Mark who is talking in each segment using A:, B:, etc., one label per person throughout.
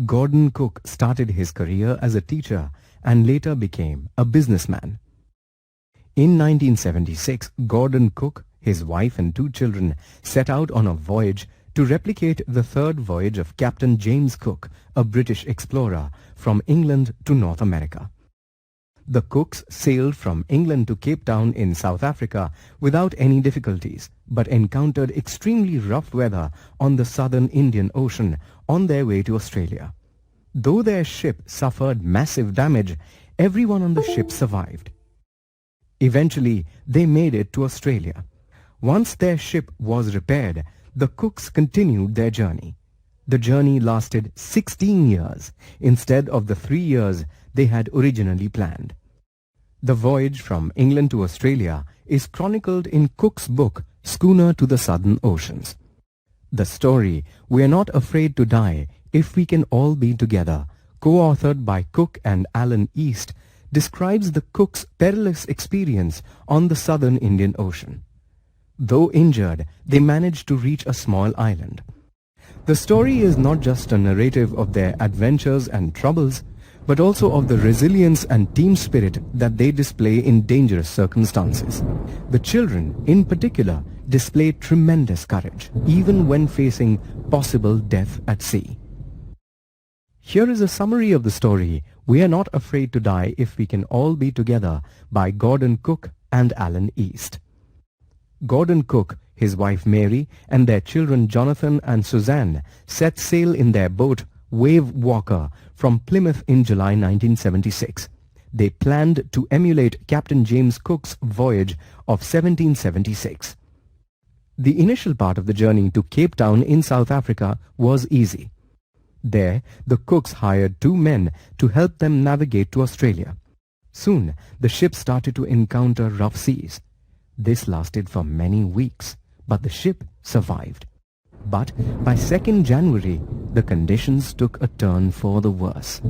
A: Gordon Cook started his career as a teacher and later became a businessman. In 1976, Gordon Cook, his wife and 2 children set out on a voyage to replicate the third voyage of Captain James Cook, a British explorer, from England to North America. The Cooks sailed from England to Cape Town in South Africa without any difficulties, but encountered extremely rough weather on the southern Indian Ocean on their way to Australia. Though their ship suffered massive damage, everyone on the ship survived. Eventually, they made it to Australia. Once their ship was repaired, the Cooks continued their journey. The journey lasted 16 years instead of the 3 years they had originally planned. The voyage from England to Australia is chronicled in Cook's book, Schooner to the Southern Oceans. The story, We're Not Afraid to Die If We Can All Be Together, co-authored by Cook and Alan East, describes the Cooks' perilous experience on the southern Indian Ocean. Though injured, they managed to reach a small island. The story is not just a narrative of their adventures and troubles, but also of the resilience and team spirit that they display in dangerous circumstances. The children, in particular, display tremendous courage, even when facing possible death at sea. Here is a summary of the story, We Are Not Afraid to Die If We Can All Be Together, by Gordon Cook and Alan East. Gordon Cook, his wife Mary, and their children Jonathan and Suzanne set sail in their boat, Wave Walker, from Plymouth in July 1976. They planned to emulate Captain James Cook's voyage of 1776. The initial part of the journey to Cape Town in South Africa was easy. There, the Cooks hired 2 men to help them navigate to Australia. Soon, the ship started to encounter rough seas. This lasted for many weeks, but the ship survived. But by 2nd January, the conditions took a turn for the worse.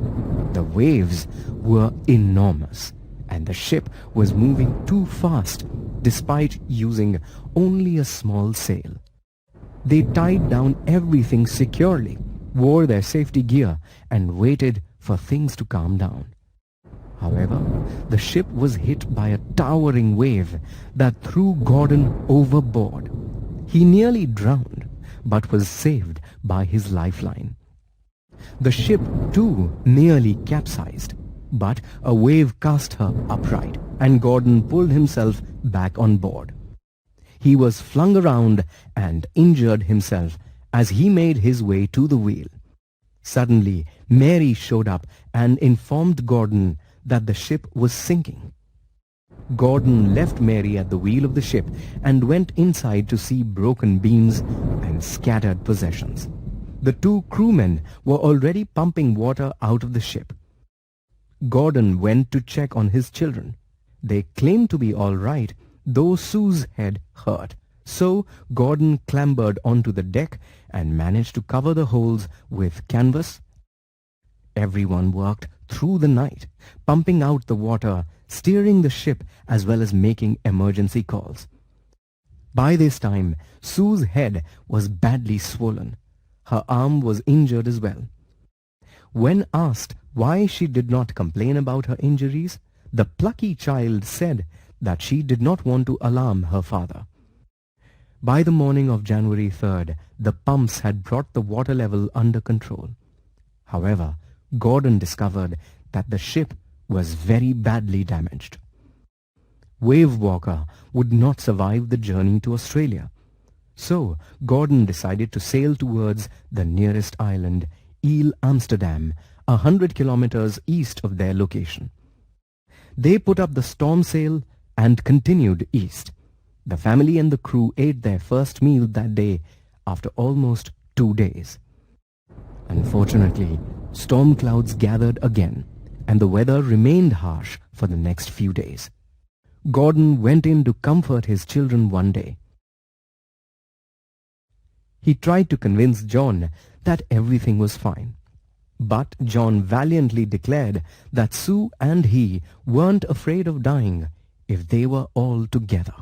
A: The waves were enormous, and the ship was moving too fast despite using only a small sail. They tied down everything securely, wore their safety gear, and waited for things to calm down. However, the ship was hit by a towering wave that threw Gordon overboard. He nearly drowned, but was saved by his lifeline. The ship too nearly capsized, but a wave cast her upright, and Gordon pulled himself back on board. He was flung around and injured himself as he made his way to the wheel. Suddenly, Mary showed up and informed Gordon that the ship was sinking. Gordon left Mary at the wheel of the ship and went inside to see broken beams and scattered possessions. The 2 crewmen were already pumping water out of the ship. Gordon went to check on his children. They claimed to be all right, though Sue's head hurt. So Gordon clambered onto the deck and managed to cover the holes with canvas. Everyone worked through the night, pumping out the water, steering the ship, as well as making emergency calls. By this time, Sue's head was badly swollen. Her arm was injured as well. When asked why she did not complain about her injuries, the plucky child said that she did not want to alarm her father. By the morning of January 3rd, the pumps had brought the water level under control. However, Gordon discovered that the ship was very badly damaged. Wave Walker would not survive the journey to Australia. So Gordon decided to sail towards the nearest island, Ile Amsterdam, 100 kilometers east of their location. They put up the storm sail and continued east. The family and the crew ate their first meal that day after almost 2 days. Unfortunately, storm clouds gathered again, and the weather remained harsh for the next few days. Gordon went in to comfort his children one day. He tried to convince John that everything was fine. But John valiantly declared that Sue and he weren't afraid of dying if they were all together.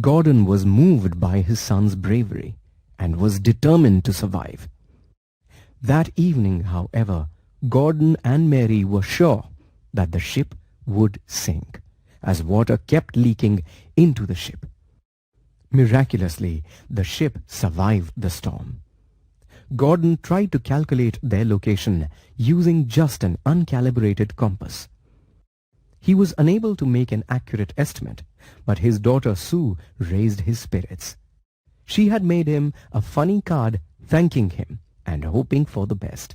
A: Gordon was moved by his son's bravery and was determined to survive. That evening, however, Gordon and Mary were sure that the ship would sink, as water kept leaking into the ship. Miraculously, the ship survived the storm. Gordon tried to calculate their location using just an uncalibrated compass. He was unable to make an accurate estimate, but his daughter Sue raised his spirits. She had made him a funny card thanking him and hoping for the best.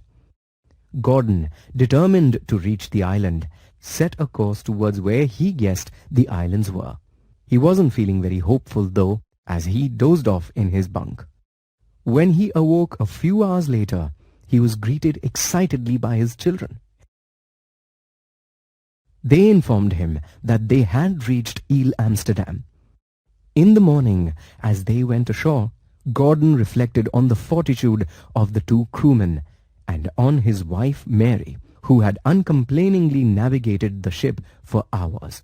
A: Gordon, determined to reach the island, set a course towards where he guessed the islands were. He wasn't feeling very hopeful though, as he dozed off in his bunk. When he awoke a few hours later, he was greeted excitedly by his children. They informed him that they had reached Ile Amsterdam. In the morning, as they went ashore, Gordon reflected on the fortitude of the two crewmen and on his wife Mary, who had uncomplainingly navigated the ship for hours.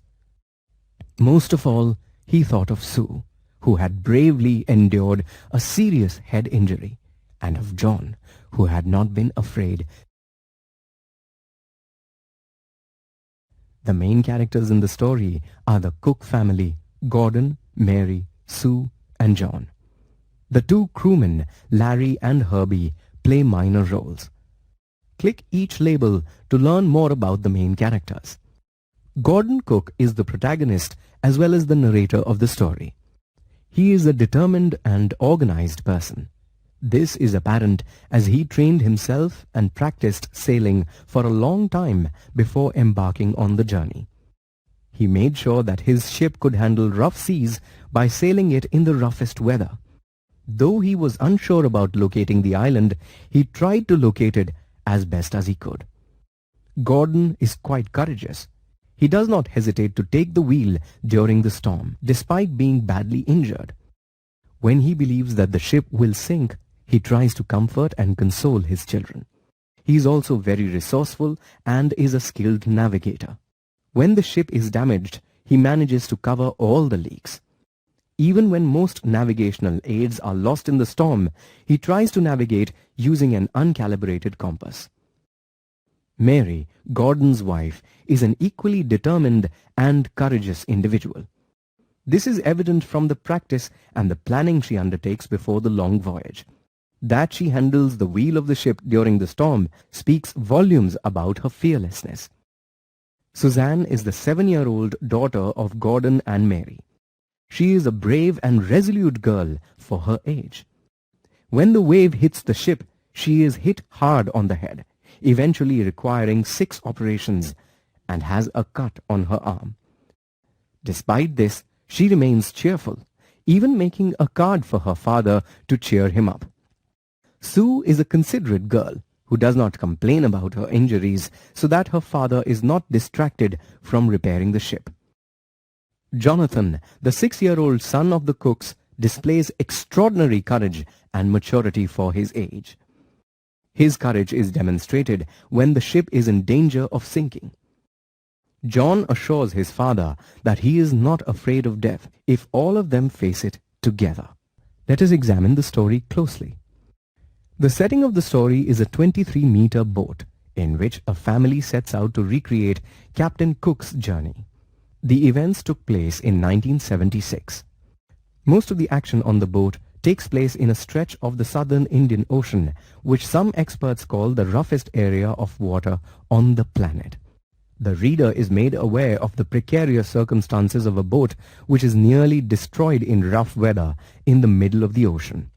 A: Most of all, he thought of Sue, who had bravely endured a serious head injury, and of John, who had not been afraid. The main characters in the story are the Cook family: Gordon, Mary, Sue, and John. The two crewmen, Larry and Herbie, play minor roles. Click each label to learn more about the main characters. Gordon Cook is the protagonist as well as the narrator of the story. He is a determined and organized person. This is apparent as he trained himself and practiced sailing for a long time before embarking on the journey. He made sure that his ship could handle rough seas by sailing it in the roughest weather. Though he was unsure about locating the island, he tried to locate it as best as he could. Gordon is quite courageous. He does not hesitate to take the wheel during the storm, despite being badly injured. When he believes that the ship will sink, he tries to comfort and console his children. He is also very resourceful and is a skilled navigator. When the ship is damaged, he manages to cover all the leaks. Even when most navigational aids are lost in the storm, he tries to navigate using an uncalibrated compass. Mary, Gordon's wife, is an equally determined and courageous individual. This is evident from the practice and the planning she undertakes before the long voyage. That she handles the wheel of the ship during the storm speaks volumes about her fearlessness. Suzanne is the 7-year-old daughter of Gordon and Mary. She is a brave and resolute girl for her age. When the wave hits the ship, she is hit hard on the head, eventually requiring 6 operations, and has a cut on her arm. Despite this, she remains cheerful, even making a card for her father to cheer him up. Sue is a considerate girl who does not complain about her injuries so that her father is not distracted from repairing the ship. Jonathan, the 6-year-old son of the Cooks, displays extraordinary courage and maturity for his age. His courage is demonstrated when the ship is in danger of sinking. John assures his father that he is not afraid of death if all of them face it together. Let us examine the story closely. The setting of the story is a 23-meter boat in which a family sets out to recreate Captain Cook's journey. The events took place in 1976. Most of the action on the boat takes place in a stretch of the southern Indian Ocean, which some experts call the roughest area of water on the planet. The reader is made aware of the precarious circumstances of a boat which is nearly destroyed in rough weather in the middle of the ocean.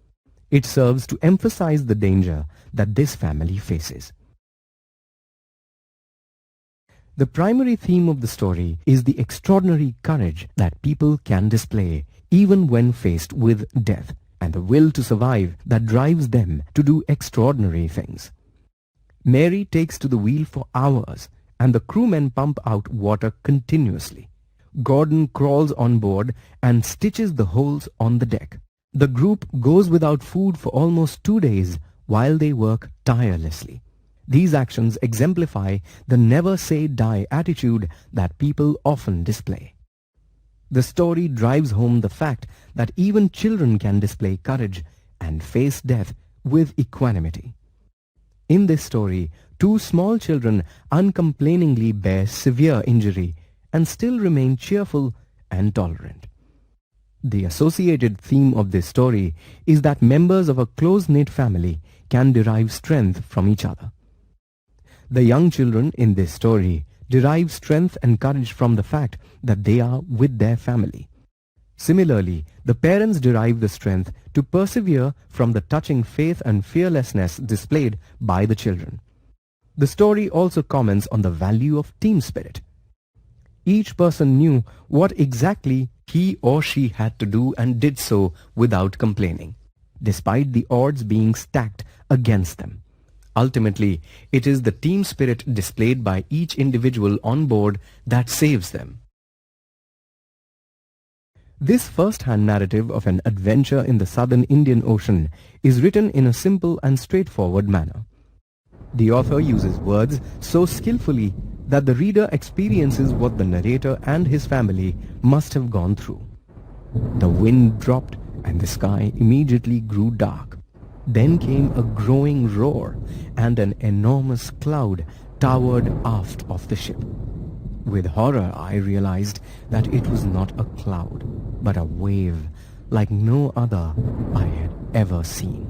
A: It serves to emphasize the danger that this family faces. The primary theme of the story is the extraordinary courage that people can display even when faced with death, and the will to survive that drives them to do extraordinary things. Mary takes to the wheel for hours, and the crewmen pump out water continuously. Gordon crawls on board and stitches the holes on the deck. The group goes without food for almost 2 days while they work tirelessly. These actions exemplify the never say die attitude that people often display. The story drives home the fact that even children can display courage and face death with equanimity. In this story, two small children uncomplainingly bear severe injury and still remain cheerful and tolerant. The associated theme of this story is that members of a close-knit family can derive strength from each other. The young children in this story derive strength and courage from the fact that they are with their family. Similarly, the parents derive the strength to persevere from the touching faith and fearlessness displayed by the children. The story also comments on the value of team spirit. Each person knew what exactly he or she had to do and did so without complaining, despite the odds being stacked against them. Ultimately, it is the team spirit displayed by each individual on board that saves them. This first-hand narrative of an adventure in the southern Indian Ocean is written in a simple and straightforward manner. The author uses words so skillfully that the reader experiences what the narrator and his family must have gone through. The wind dropped and the sky immediately grew dark. Then came a growing roar and an enormous cloud towered aft of the ship. With horror I realized that it was not a cloud, but a wave like no other I had ever seen.